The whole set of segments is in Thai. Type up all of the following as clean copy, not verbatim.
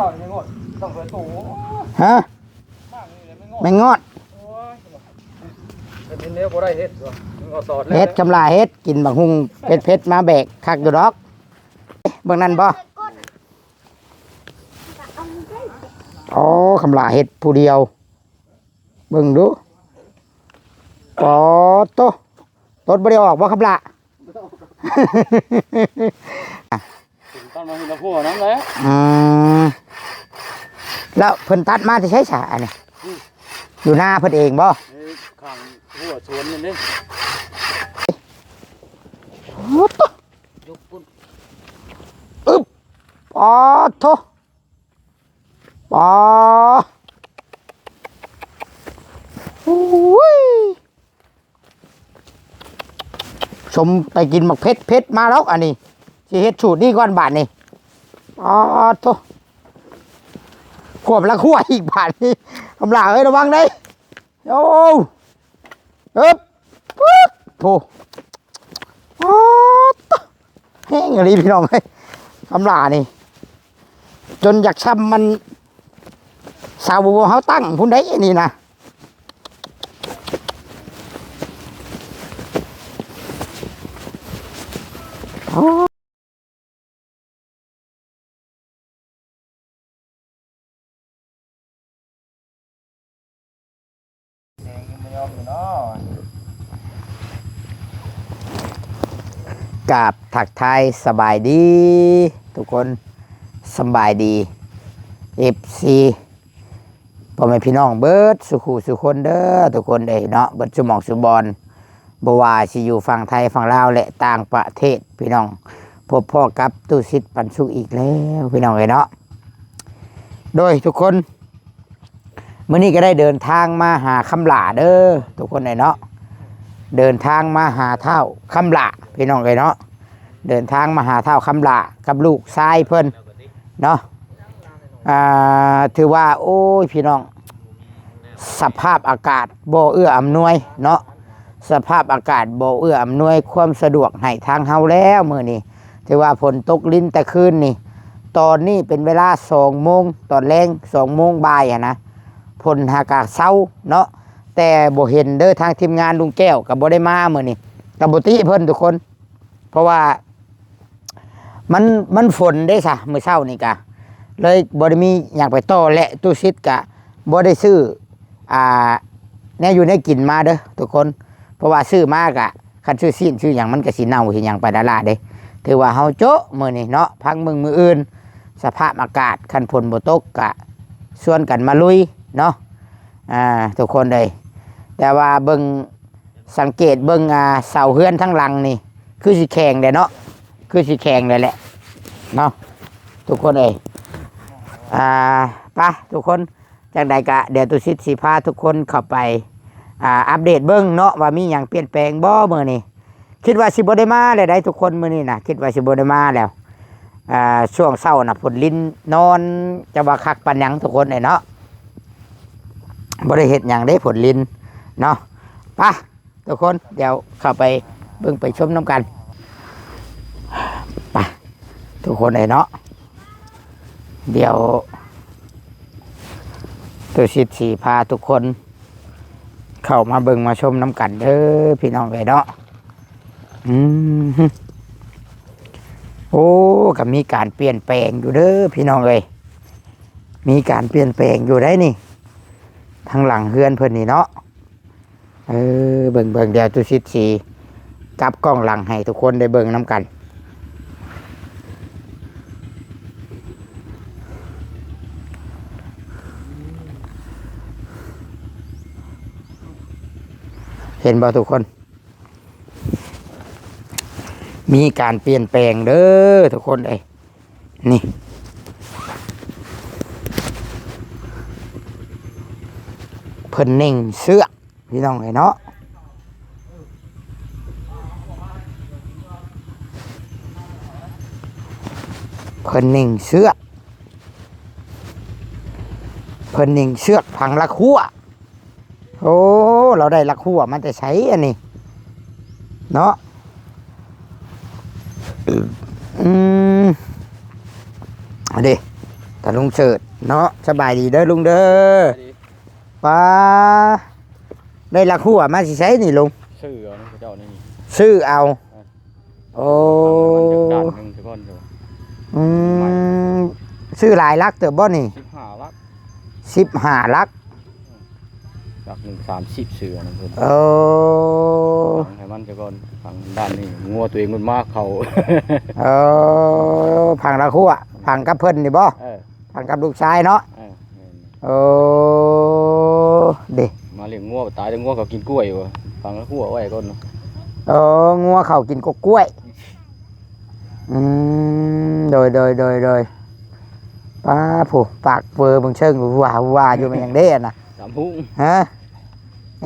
ต่อไม่งดต้องเปิดตู้ฮะไม่งอดเป็นเนื้อบ่ได้เฮ็ดบ่งอสอดเลย เฮ็ดกำลาเฮ็ดกินบักฮุงเพชรมาแบกคักอยู่ดอกเบิ่งนั่นบ่อ๋อคำลาเฮ็ดผู้เดียวเบิ่งดูอ๋อโตต้นบ่ได้ออกบ่คำลา ตอนมาเห็นตะพัวน้ำเลย แล้วเพิ่นตัดมาที่ใช้ฉาอันนี้อยู่หน้าเพิ่นเองบ่ข้างหัวสวนนี่นี่ยกปุ่นอึ๊บอ๋อโถอ๋อโอ้ยชมไปกินหมักเพชรมาแล้วอันนี้สิเฮ็ดสูตรนี่ก่อนบาทนี่อ๋อโถขวบละขั้วอีกบาทนี่กำลังเอ้ยระวังเลยโอ้อึ๊บปึ๊บโถอ๋อแห้งอะไรพี่น้องเลยกำลังนี่จนอยากช้ำมันสาวบัวเขาตั้งพุ่นได้นี่นะกับถักไทยสบายดีทุกคนสบายดีFCพ่อแม่พี่น้องเบิดสุขุสุคนเด้อทุกคนเด้เนาะเบิดสมองสุบอลบ่ว่าสิอยู่ฝั่งไทยฝั่งลาวและต่างประเทศพี่น้องพบพ่อกับตู้ซิดปันสุขอีกแล้วพี่น้องเอ้ยเนาะโดยทุกคนมื้อนี้ก็ได้เดินทางมาหาคำหลาเด้อทุกคนเอ้ยเนาะเดินทางมาหาเท่าคำหลาพี่น้องเอ้ยเนาะเดินทางมาหาเท่าคำหลากับลูกชายเพิ่นเนาะถือว่าโอ้ยพี่น้องสภาพอากาศบ่เอื้ออำนวยเนาะสภาพอากาศบ่เอื้ออำนวยความสะดวกให้ทางเฮาแล้วมื้อนี้ถือว่าฝนตกลิ้นแต่คืนนี่ตอนนี้เป็นเวลา2 โมงตอนแรง2 โมงบ่ายนะฝนอากาศเช้าเนาะแต่บ่เห็นเด้อทางทีมงานลุงแก้วกับบ่ได้มามื้อนี้กับบ่ติเพิ่นทุกคน เพราะว่ามันฝนได้ซะมื้อเช้านี่กะเลยบ่ได้มีอยากไปต่อและตู้ซิดกะบ่ได้ซื้อแน่อยู่ในกินมาเด้อทุกคนเพราะว่าซื้อมากะคันซื้อซีนซื้อหยังมันก็สิเน่าสิหยังไปดาราเด้ถือว่าเฮาโจ๊ะมื้อนี้เนาะพักมื้ออื่นสภาพอากาศคันฝนบ่ตกกะชวนกันมาลุยเนาะทุกคนเลยแต่ว่าเบิ่งสังเกตเบิ่งเสาเฮือนทั้งหลังนี่คือสิแข็งได้เนาะคือสิแข็งได้แหละเนาะทุกคนเลยไปทุกคนจากใดกะเดี๋ยวตุสิทธิ์สิพาทุกคนเข้าไปอัปเดตเบิ้งเนาะว่ามีอย่างเปลี่ยนแปลงบ่มื้อนี้คิดว่าสิบ่ได้มาเลยได้ทุกคนมื้อนี้นะคิดว่าสิบ่ได้มาแล้วช่วงเช้าน่ะฝนลิ้นนอนจะว่าคักปานหยังทุกคนเนาะบ่ได้เฮ็ดหยังได้ฝนลิ้นเนาะไปทุกคนเดี๋ยวเข้าไปเบิ่งไปชมน้ำกันไปทุกคนเนาะเดี๋ยวตัวสิทธิ์สีพาทุกคนเข้ามาเบิ่งมาชมน้ำกันเด้อพี่น้องเนาะโอ้ก็มีการเปลี่ยนแปลงอยู่เด้อพี่น้องมีการเปลี่ยนแปลงอยู่ได้นี่ทางหลังเฮือนเพิ่นนี่เนาะเบิ่งเดี๋ยวตัวสิทธิ์สีจับกล้องหลังให้ทุกคนได้เบิ่งน้ำกันเห็นบ่ทุกคนมีการเปลี่ยนแปลงเด้อทุกคนนี่เพิ่นเน่งเสื้อพี่น้องเนาะเพิ่นเน่งเสื้อพังละคั่วโอ้เราได้ละคั่วมันจะใช้อันนี้เนาะเอาดิ แต่ลุงเฉิดเนาะสบายดีเด้อลุงเด้อป้าได้ลักหัวมาสิใช้นี่ลุง ชื่อเอาเจ้านี่ ซื้อเอาโอ้ มันจะด้านหนึงทุกคนอยู่ อืมซื้อหลายลักเติบบ่นี่ 15ลัก 15ลัก ลักหนึ่ง30เสือนะเพิ่น โอ้ ให้มันจะก่อนทางด้านนี้งัวตัวเองมันมากเขา เอพังลักหัวพังกับเพิ่นนี่บ่ เออ พังกับลูกชายเนาะ เออ โอ้เด้ มาเลี้ยงงัวตายแต่งัวเขากินกล้วยอยู่ฟังแล้วหัวไว้ก่อนเนาะ งัวเขากินกกล้วยโดยป้าผู้ปากเวอร์มึงเชิงว่าอยู่มันยังเด้นะ สามพุ่ง ฮะ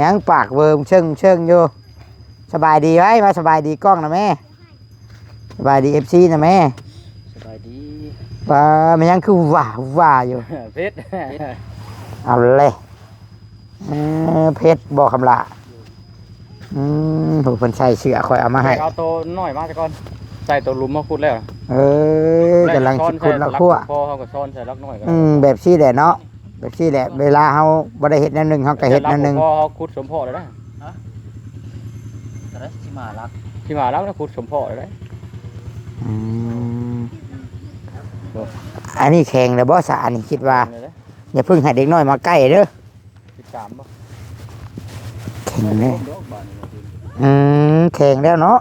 ยังปากเวอร์มึงเชิงอยู่สบายดีไหมมาสบายดีกล้องนะแม่สบายดีFCนะแม่ สบายดี ป้ามันยังคือว่าอยู่ เพชร เอาเลยเพชรบอกคำละผู้เพิ่นใส่เสื้อคอยเอามาให้ เอาตัวน้อยมาซะก่อนใส่ตัวลุมมาขุดแล้ว กำลังคิดคุณละคั่ว พอเขาก็ซ้อนใส่ลักน้อยกัน แบบซี่แหละเนาะแบบซี่แหละเวลาเฮาบ่ได้เฮ็ดแนวหนึงเฮาก็เฮ็ดแนวหนึง พอเขาขุดสมพ่อเลยนะ แต่ละที่มารัก ที่มาแล้วนะขุดสมพ่อเลยนะ อืมอันนี้แข็งแล้วบ่สานี่คิดว่าอย่าเพิ่งให้เด็กน้อยมาใกล้เด้อ 13บ่ แข็งแน่แข็งแล้วเนาะ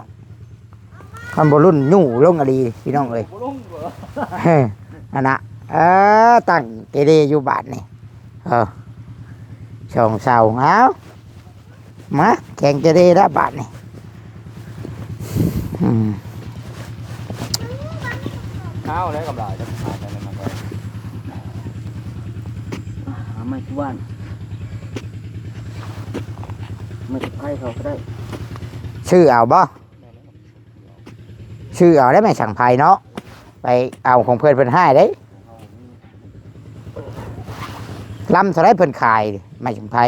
คันบ่รุ่นยู่ลงอะดีพี่น้องเอ้ย บ่ลงบ่ อันน่ะตั้งเกเรอยู่บาทนี่ช่องเสาเอามาแข่งเกเรแล้วบาทนี่เอาเลยกับหลายจะหากันมาก่อน หาไม่ทุกวันไม่ทุกใครเขาก็ได้ ชื่อเอาบ่ชื่อเอาได้ไหมสั่งไพ่เนาะไปเอาของเพื่อนเพิ่นให้ได้ลำเท่าไรเพิ่นขายไม่สั่งไพ่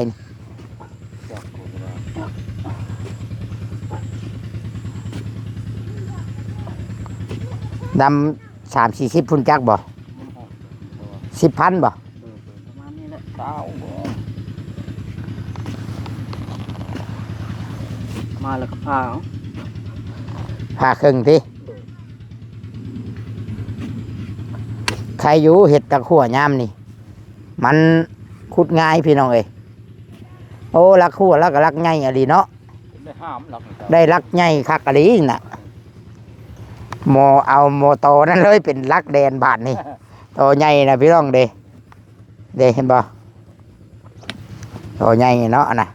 ดำ30-40พุ่นจักบ่10,000บ่ ประมาณนี้แหละ เช้าบ่ มาแล้วก็พาเอา พาครึ่งทีใครอยู่เห็ดตะขั่วยามนี่มันขุดง่ายพี่น้องเอ้ยโอ้รักขั่วแล้วก็รักใหญ่อะลีเนาะ ได้ห้ามหลัก ได้รักใหญ่คักอะลีน่ะโมเอาโมโตนั่นเลยเป็นรักแดนบาทนี่โตใหญ่นะพี่น้องเด้เห็นบ่โตใหญ่เนาะนะ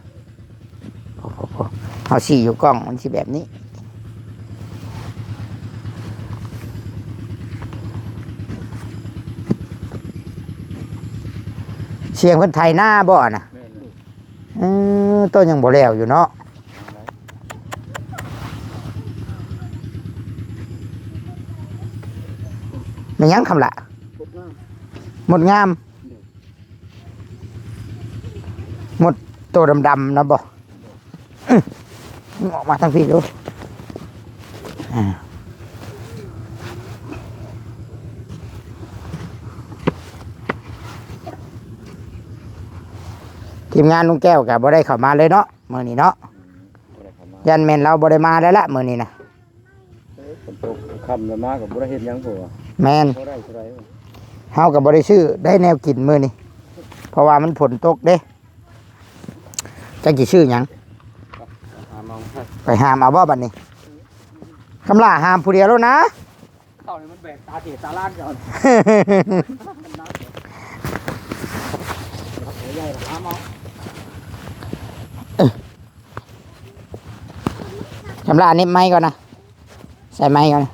โอ้โหเอาสีอยู่กล้องมันสิแบบนี้เสียงเพิ่นไทยหน้าบ่น่ะต้นยังบ่แล้วอยู่เนาะไม่ยั้งคำละ พวกนั้น หมดงามหมดตัวดำๆนะบ่ออกมาทางพี่ดูทีมงานลุงแก้วกับบ่ได้เข้ามาเลยเนาะมื้อนี้เนาะยันแม่นเราบ่ได้มาแล้วละมื้อนี้นะ ฝนตกค่ำแล้วมากับบ่ได้เฮ็ดหยังผัว แม่น บ่ได้เท่าไหร่ เฮากับบริซื้อได้แนวกินมื้อนี้เพราะว่ามันฝนตกเด้จังสิซื้อหยัง หามอง ไปหามเอาบ่บัดนี้คำล่าหามผู้เดียวแล้วนะ เต่านี่มันแบกตาเตะตาล้านก่อนใหญ่หามอง คำล่านี่ไม้ก่อนนะใส่ไม้ก่อนนะ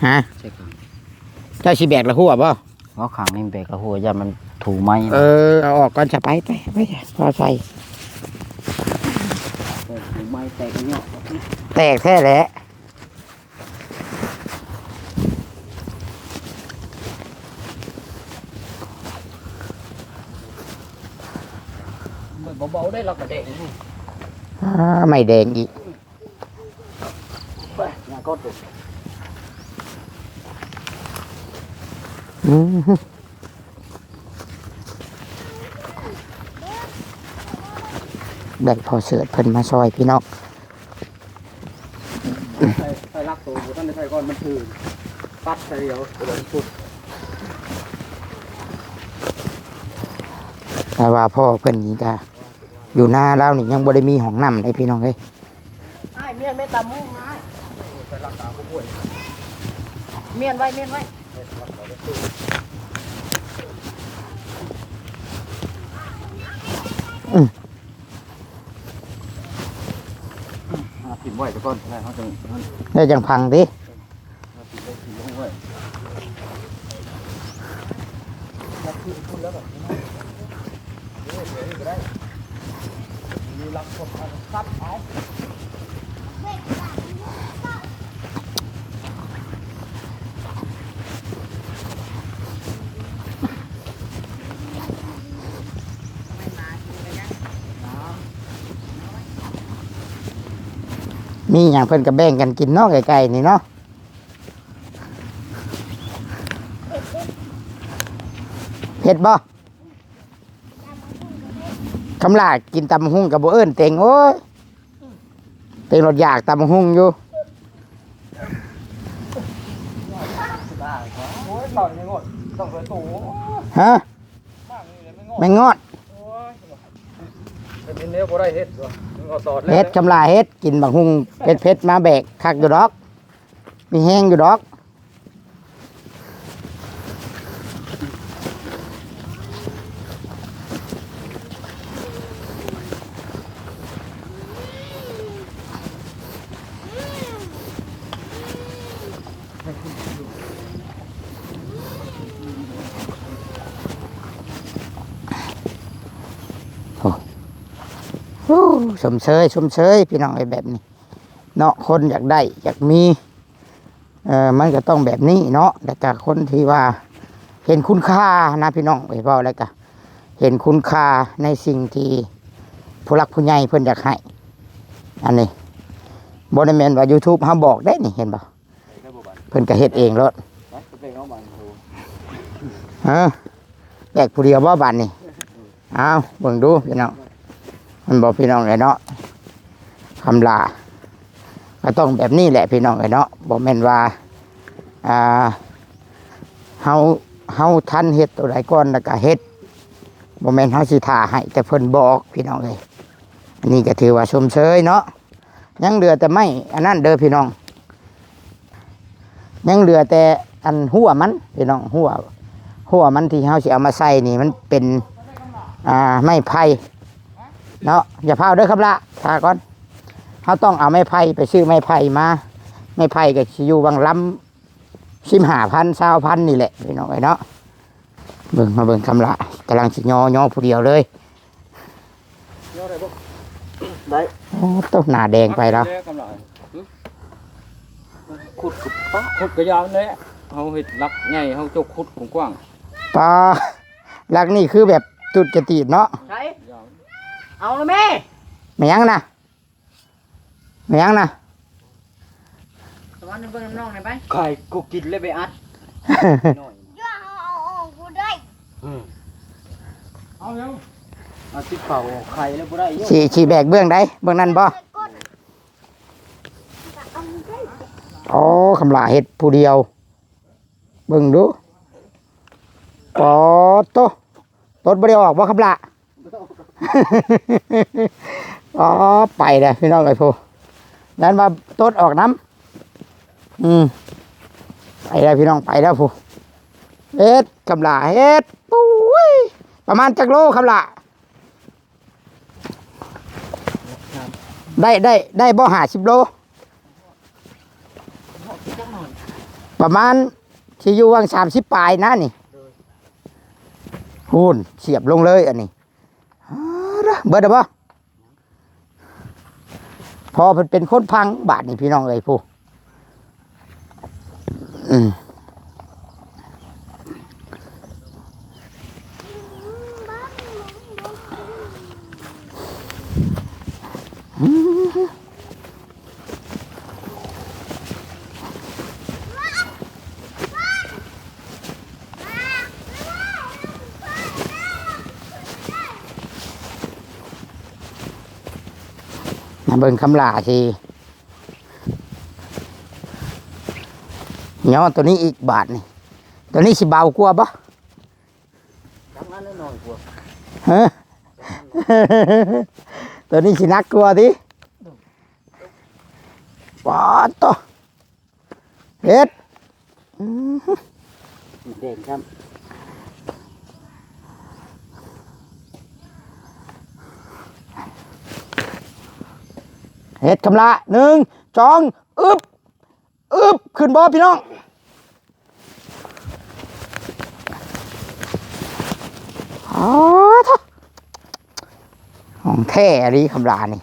ฮะ ใช่ครับ เจ้าสิแบกละหัวบ่ เพราะขังนี่เบรกกระหัวยันมันถูไม้ เอาออกก่อนจะไปพอใส่ ถูไม้แตกเนี่ย แตกแท้แหละ เบาๆได้เรากระเด็น ไม่แดงอีก ไปงานก็ถูก อืมได้พอเสือเพิ่นมาซอยพี่น้อง ใส่รักตัวท่านในไทยก่อนมันคือปัดใส่เดียวเดี๋ยวสุด แต่ว่าพ่อเพิ่นนี่ก็อยู่หน้าเรานี่ยังบ่ได้มีห้องน้ำเลยพี่น้องเอ้ย ไอ้เมียนไม่ตำมุ้งนะเมียนไว้เมียนไว้ ถิ่มไว้ทุกคนได้เขาจะ ได้จังพังติ ถิ่มลงไว้ มีหยังเพิ่นก็แบ่งกันกินเนาะไก่ๆนี่เนาะเผ็ดบ่คำลากินตำบักหุ่งกับบ่เอิ้นเต็งโอ้ยเต็งรถอยากตำบักหุ่งอยู่ โอ้ยต่อยยังงดต้องเคยตู่ ฮะ มากนี่เลยไม่งด แม่งงอด โอ้ยเป็นเนื้อบ่ได้เฮ็ดวะมึงเอาตอด เฮ็ดคำลาเฮ็ดกินบักหุ่งเผ็ดๆมาแบกคักอยู่ดอกมีแห้งอยู่ดอกโอ้สมเชยพี่น้องไอ้แบบนี้เนาะคนอยากได้อยากมีมันก็ต้องแบบนี้เนาะแล้วก็คนที่ว่าเห็นคุณค่านะพี่น้องไอ้เว้าแล้วก็เห็นคุณค่าในสิ่งที่ผู้หลักผู้ใหญ่เพิ่นอยากให้อันนี้บ่ได้แม่นว่า YouTube เฮาบอกได้นี่เห็นบ่เพิ่นก็เฮ็ดเองโลดฮะแบกผู้เดียวบ่บัดนี่อ้าวเบิ่งดูพี่น้องมันบอกพี่น้องเลยเนาะคำลาก็ต้องแบบนี้แหละพี่น้องเลยเนาะบอกแม่นว่าเฮาทันเฮ็ดตัวใดก่อนแล้วก็เฮ็ดบ่แม่นเฮาสิท่าให้แต่เพิ่นบอกพี่น้องเลยอันนี้ก็ถือว่าชมเชยเนาะยังเหลือแต่ไม่อันนั้นเด้อพี่น้องยังเหลือแต่อันหัวมันพี่น้องหัวมันที่เฮาสิเอามาใส่นี่มันเป็นไม้ไผ่เนาะอย่าพาเด้อครับละทาก่อนเขาต้องเอาไม้ไผ่ไปซื้อไม้ไผ่มาไม้ไผ่ก็สิอยู่บางลำ15,000 20,000นี่แหละพี่น้องไอ้เนาะเบิ่งมาเบิ่งคำละกำลังสิย่อผู้เดียวเลย ย่อได้บ่ ได้ โอ้ต้นหน้าแดงไปแล้ว ขุดกับปะขุดกระยาวนี่เขาเห็ดลักใหญ่เขาจกขุดกว้าง ปลาหลักนี่คือแบบจุดกระตีดเนาะ ใช่ ๆยาว เอาเลยแม่ ไม่ยังนะไม่ยังนะ ตะวันเบิ่งน้ำน้องหน่อยไป ไข่กูกินเลยไปอัดหน่อย เอาเร็วเอาสิเป่าไข่แล้วบ่ได้เยอะ ฉีแบกเบื้องใดเบื้องนั้นบ่โอ้คำละเห็ดผู้เดียวเบิ่งดูปอโตต้นบ่ได้ออกบ่คำละ อ๋อไปเลยพี่น้องไอ้ผู้นั้นมาต้นออกน้ำไปแล้วพี่น้องไปแล้วผู้เฮ็ดคำละเฮ็ดปุ้ยประมาณจักโลคำละได้บ่50 โลประมาณที่อยู่วัง30 ปลายนะนี่พูนเสียบลงเลยอันนี้เบิดได้บ่พอเป็นคนพังบาทนี่พี่น้องเอ้ยผู้ เบิ่งคำลาสิย่อตัวนี้อีกบาทนี่ตัวนี้สิเบากว่าบ่ ทำงานน้อยกว่า ฮะ ตัวนี้สิหนักกว่าดิปาดโตเฮ็ด เด่นครับ เฮ็ดคำละ1 2อึบขึ้นบ่พี่น้องอ๋อท่าของแท้อันนี้คำลานี่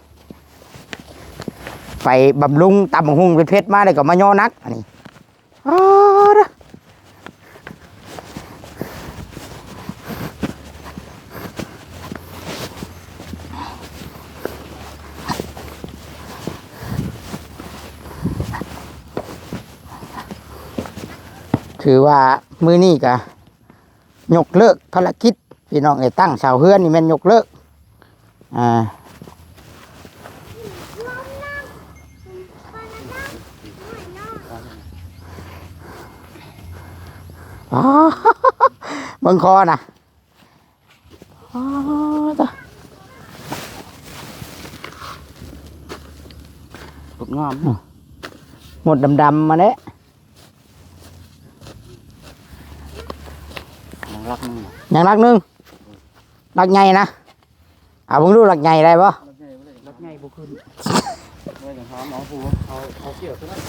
ไปบำรุงตำบักหุ่งเป็นเพชรมาเลยก็มาย่อนักอันนี้อ๋อเด้อคือว่ามื้อนี้ก็ยกเลิกภารกิจพี่น้องไอ้ตั้งเสาเฮือนนี่แม่นยกเลิกอ๋อ เบิ่งคอนะอ๋อจ้ะ สุดงาม หมดดำๆมาแล้ว รักมึง อย่างรักหนึงรักใหญ่นะเอาเบิ่งดูรักใหญ่ได้บ่ รักง่ายบุขึ้นเลยอย่างหาหมอผู้เอาเกี่ยวตัวนั้น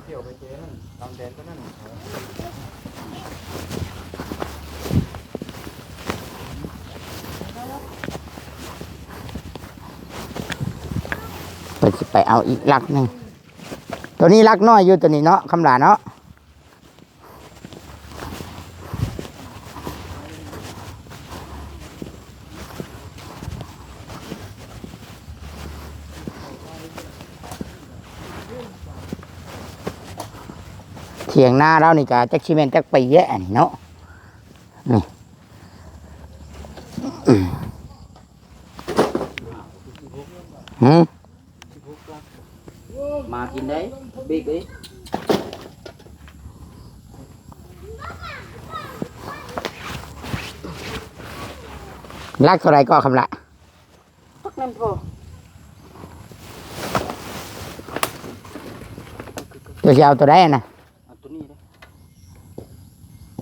เกี่ยวไปเจนั่นตามแดนตัวนั้น ไปเอาอีกรักหนึงตัวนี้รักน้อยอยู่ตัวนี้เนาะคำหลาเนาะเถียงหน้าเรานี่ก็จักชิเมนจักไปแย่นี่เนาะนี่หืม มากินได้บิ๊กเอ้ย รักเท่าไรก็คำละ พักนั่นพอ ตัวเชียวตัวได้นะ ตัวนี้เลย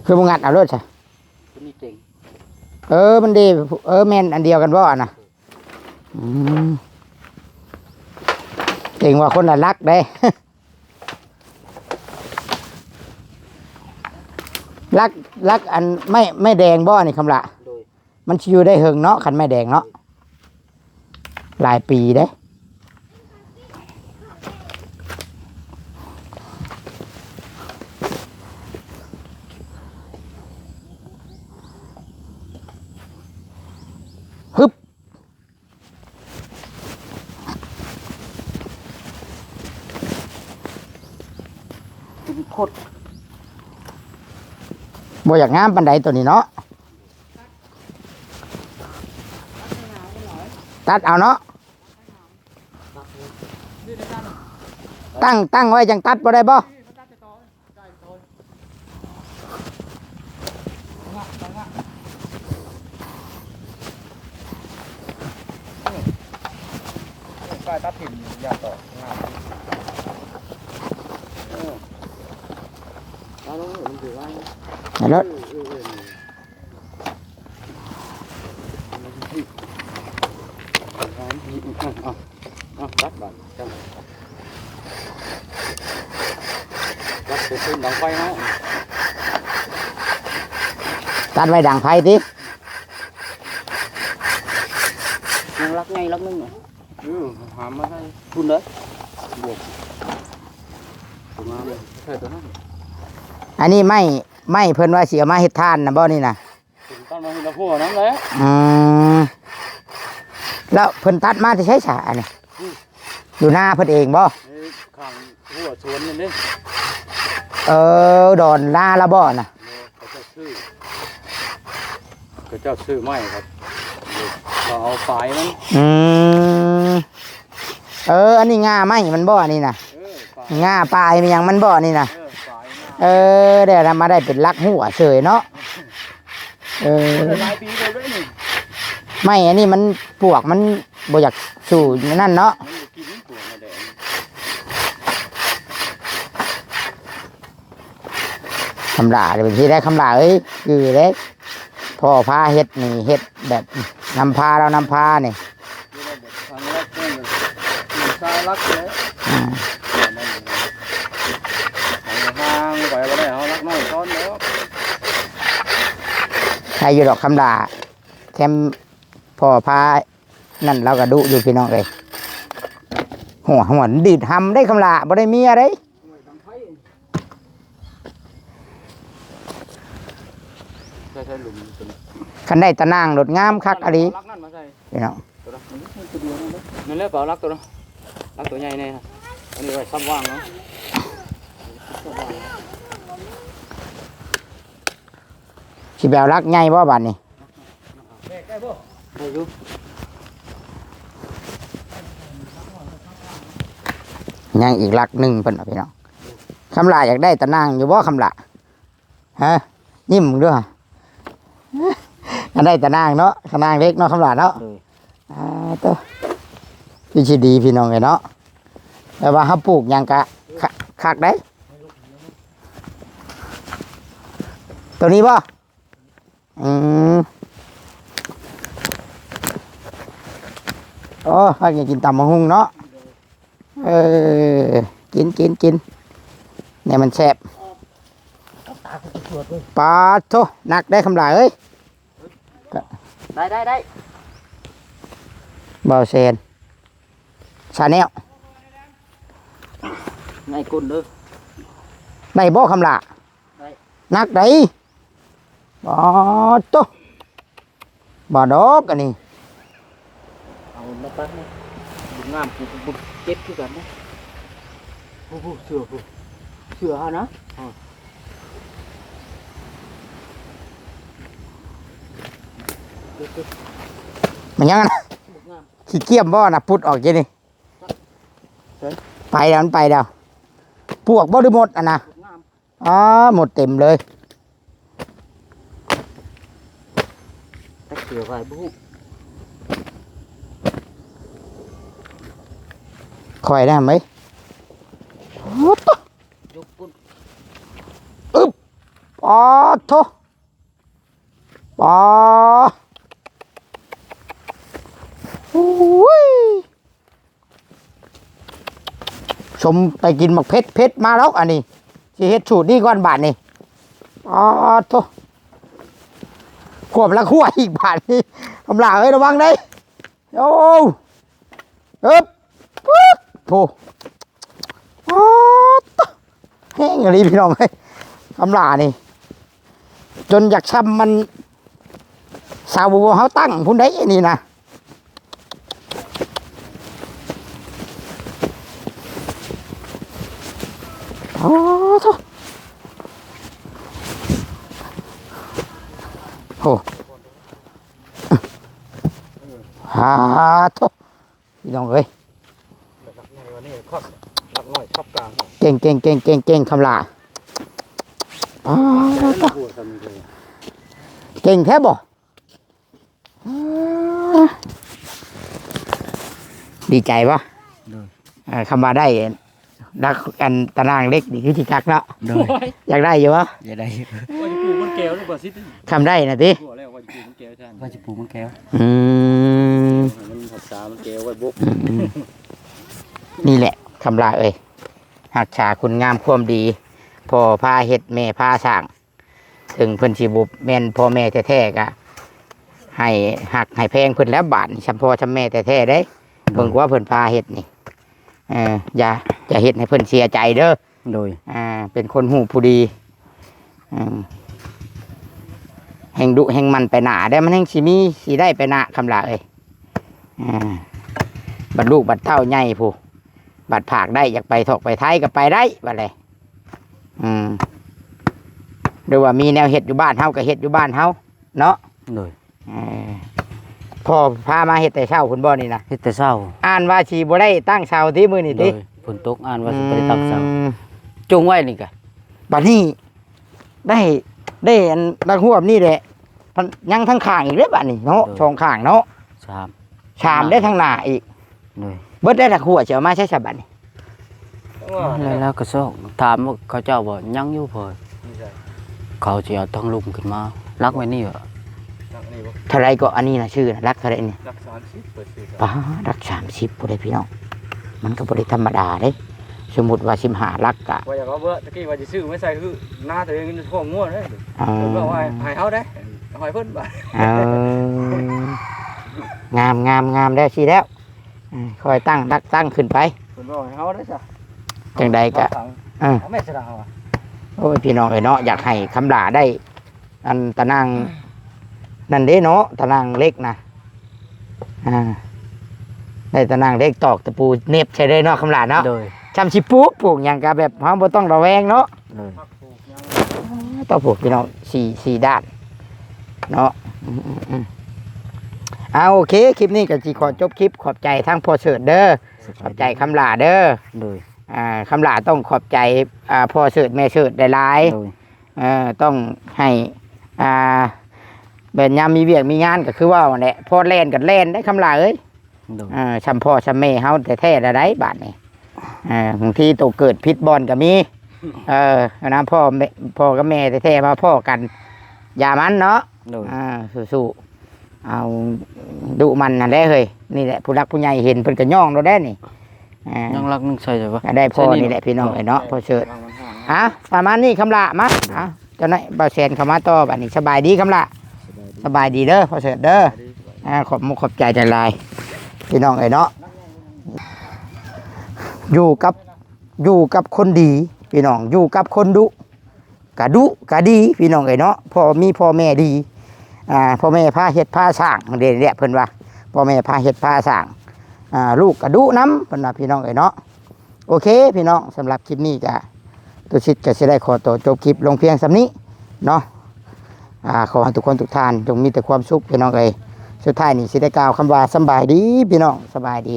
คือมึงงัดเอารถใช่ ตัวนี้เจ๋ง มันดีแม่นอันเดียวกันบ่อะนะอืมเก่งว่าคนละรักได้ รักอันไม่แดงบ่นี่คำละ โดย มันชิวได้เฮิงเนาะคันไม่แดงเนาะหลายปีได้ฮึบโคตร บ่อยากงามปันใดตัวนี้เนาะตัดเอาเนาะตั้งไว้จังตัดบ่ได้บ่ กายตัดถิ่นยาต่องามแล้วมันถือว่า เห็นรถ ตัดบ้านจังตัดเสร็จเป็นดังไฟเนาะ ตัดไว้ดังไฟติ ยังรักไงรักนึงหามมาให้คุณเลยบวกตัวงามเลยใช่ตัวนั้น อันนี้ไม่เพิ่นว่าสิเอามาเฮ็ดทานนะบ่นี่นะ ถึงตั้งมาให้เราหัวน้ำเลย อืมแล้วเพิ่นตัดมาจะใช้ฉาอันนี้อยู่หน้าเพิ่นเองบ่ ข้างหัวชวนนี่นี่ ดอนลาละบ่น่ะ เขาเจ้าชื่อไม่ครับท ก็เอาปลายมัน อืมอันนี้ง่าไหมมันบ่อนี่นะง่าปลายมันยังมันบ่อนี่นะ ปลาย เดี๋ยวเรามาได้เป็นลักหัวเฉยเนาะหลายปีเลยด้วยนี่ ไม่อันนี้มันปวกมันบ่อยากสู่นั่นเนาะ มันอยู่กินตัวมาแดง คำลาเดี๋ยวที่ได้คำลาคือเด้พ่อพาเฮ็ดนี่เฮ็ดแบบนำพาเรานำพานี่ ทางรักนี่มันซารักเลยทางไปก็ได้เขารักน้อยซ้อนแล้ว ใครอยู่ดอกคำลาแคมพ่อพานั่นเราก็ดุอยู่พี่น้องเลยหัวดืดทำได้คำลาบ่ได้เมียได้ ใช่หลุม คันได้ตะนางรถงามคักอะไร รักนั่นมาใส่ พี่น้อง ตัวนั่นแหละเปล่ารักตัวรักตัวใหญ่เนี่ยอันนี้ไว้ซ้ำว่างเนาะ สิแบวรักไงบ่บัดนี้ ได้บ่ได้อยู่ ยังอีกลักหนึ่งเพิ่นเอาพี่น้องคำลาอยากได้ตะนางอยู่บ่คำลาฮะยิ้มด้วยอันได้ตะนางเนาะตะนางเล็กเนาะคำลาเนาะตัวพี่ชิดีพี่น้องเลยเนาะแต่ว่าเขาปลูกหยังกะคักได้ตัวนี้บ่โอ้ถ้าอยากกินตำมะฮุ่งเนาะกินเนี่ยมันแซ่บปลาโถหนักได้คำลาเอ้ย ได้ เบาเซนชาแนล ไงกุนเด้อ ได้บ่คำลา ได้ นักได้บ่โตบ่ดอกอันนี้ เอามาตัดนี่บุญงามบุญเจ็บคือกันนะผู้เสือฮะนะ มันยังนะขี้เกียจบ่นะพุดออกเจนี่ไปแล้วมันไปแล้วปวกบ่หรือหมดอ่ะนะหมดเต็มเลย ตัดเสือไว้บุ้ คอยได้ไหม ยกปุ่น ปอโถปอชมไปกินหมักเพชรมาแล้วอันนี้สิเฮ็ดสูตรนี่ก่อนบาทนี่อ๋อโถขวบละขั้วอีกบาทนี่กำลังระวังได้โอ้ปึ๊บโถอ๋อแห้งอะไรพี่น้องเอ้ยกำลังนี่จนอยากช้ำมันสาวบัวเขาตั้งพุ่นได้นี่นะโอ้โถโอ้โถพี่น้องเอ้ย รักในวันนี้ครับรักน้อยชอบกลาง เก่งคำลาเก่งแท้บ่ดีใจป่ะคำว่าได้รักกันตารางเล็กนี่คือจิกักเนาะอยากได้อยู่วะ อย่าได้ว่าจะปลูกมันแก้วหรือเปล่าซิ ทำได้นะที ว่าแล้วว่าจะปลูกมันแก้วท่านว่าจะปลูกมันแก้ว มันภาษามันแก้วไว้บุก นี่แหละคำลาเอ้ยหักฉาคุณงามความดีพ่อพาเฮ็ดแม่พาสร้างถึงเพิ่นสิบุบแม่นพ่อแม่แท้ๆก็ให้หักให้แพงเพิ่นแล้วบาทนี่chamพ่อchamแม่แท้ๆได้เพิ่นว่าเพิ่นพาเฮ็ดนี่อย่าเฮ็ดให้เพิ่นเสียใจเด้อ โดย เป็นคนหูผู้ดีแห่งดุแห่งมันไปหนาได้มันแห่งสิมีสิได้ไปหนาคำลาเอ้ยบัดลูกบัดเต้าใหญ่ผู้บัดผากได้อยากไปถกไปไทยก็ไปได้บัดเลยหรือว่ามีแนวเห็ดอยู่บ้านเฮาก็เห็ดอยู่บ้านเฮาเนาะ โดย พ่อพามาเฮ็ดแต่เช้าคุณบ่นี่นะ เฮ็ดแต่เช้า อ่านว่าสิบ่ได้ตั้งเช้าที่มื้อนี่ โด ติ ยฝนตกอ่านว่าสิบ่ได้ตั้งเช้า อืม จงไว้นี่ก็ บัดนี้ได้อันรักหวบนี่แหละมันยังทั้งข้างอีกเด้อบัดนี้เนาะช่องข้างเนาะ สาม ชามได้ทั้งหน้าอีก โดย เบิดได้รักหัวสิเอามาใช้ฉบับนี้ แล้วก็ซอกถามว่าเขาเจ้าบ่ยังอยู่เพิ่นเขาสิเอาทั้งลุมขึ้นมารักไว้นี่เหรอ เท่าไรก็อันนี้น่ะชื่อน่ะรักเท่าไรนี่ รัก30เปิดซื้อ ป้ารัก30บ่ได้พี่น้องมันก็บ่ได้ธรรมดาเด้สมมุติว่า15รักกะ ว่าอย่างว่าเบอร์ตะกี้ว่าจะซื้อไม่ใส่คือหน้าตัวเองนี่ท้องง่วงเด้ เอ เพิ่น อ บอกว่าให้เฮาได้ให้เพิ่นบ่ เอองามได้สิแล้วคอยตั้งขึ้นไป เพิ่นบอกให้เฮาได้จ้ะ จังใดก็ เอาแม่สะดาวอ่ะ โอ้ยพี่น้องเอ้ยเนาะอยากให้คำลาได้ อันตะนางนั่นเด้เนาะตะนางเล็กนะได้ตะนางเล็กตอกตะปูเน็บใช่ได้เนาะคำลาเนาะ โดย ชำชิปลูกอย่างกับแบบเฮาบ่ต้องระแวงเนาะ โดย ต้องปลูกพี่น้องสี่ด้านเนาะเอาโอเคคลิปนี้ก็สิขอจบคลิปขอบใจทั้งพ่อเฉิดเด้อขอบใจคำลาเด้อ โดย คำลาต้องขอบใจพ่อเฉิดแม่เฉิดหลายๆ โดย ต้องให้เป็นยามมีเวียกมีงานก็คือว่าแหละพ่อแล่นกับแล่นได้คำลาเอ้ย โดย ชำพ่อชำแม่เฮาแต่แท้ๆได้บาดนี่บางทีตัวเกิดพิษบอลก็มีนะพ่อกับแม่แท้ๆมาพ่อกันอย่ามันเนาะ โดย สู้ๆเอาดุมันนั่นแหละเฮ้ยนี่แหละผู้รักผู้ใหญ่เห็นเพิ่นก็ย่องเราได้นี่ ยังรักนึงใช่ปะ ก็ได้พ่อนี่แหละพี่น้องเนาะพ่อเชิดประมาณนี้คำละมาเจ้าหน้าเบาแสนเข้ามาต่อบัดนี้สบายดีคำละสบายดีเด้อพ่อเชิดเด้อขอบใจใจลายพี่น้องเนาะอยู่กับคนดีพี่น้องอยู่กับคนดุกะดีพี่น้องเนาะพ่อแม่ดีพ่อแม่พาเฮ็ดพาสร้างเด่นเพิ่นว่าพ่อแม่พาเฮ็ดพาสร้างลูกกะดุน้ำเพิ่นว่าพี่น้องเนาะโอเคพี่น้องสำหรับคลิปนี้ก็ตุชิตก็สิได้ขอตัวจบคลิปลงเพียงสำนี้เนาะขอให้ทุกคนทุกท่านจงมีแต่ความสุขพี่น้องสุดท้ายนี่สิได้กล่าวคำว่าสบายดีพี่น้องสบายดี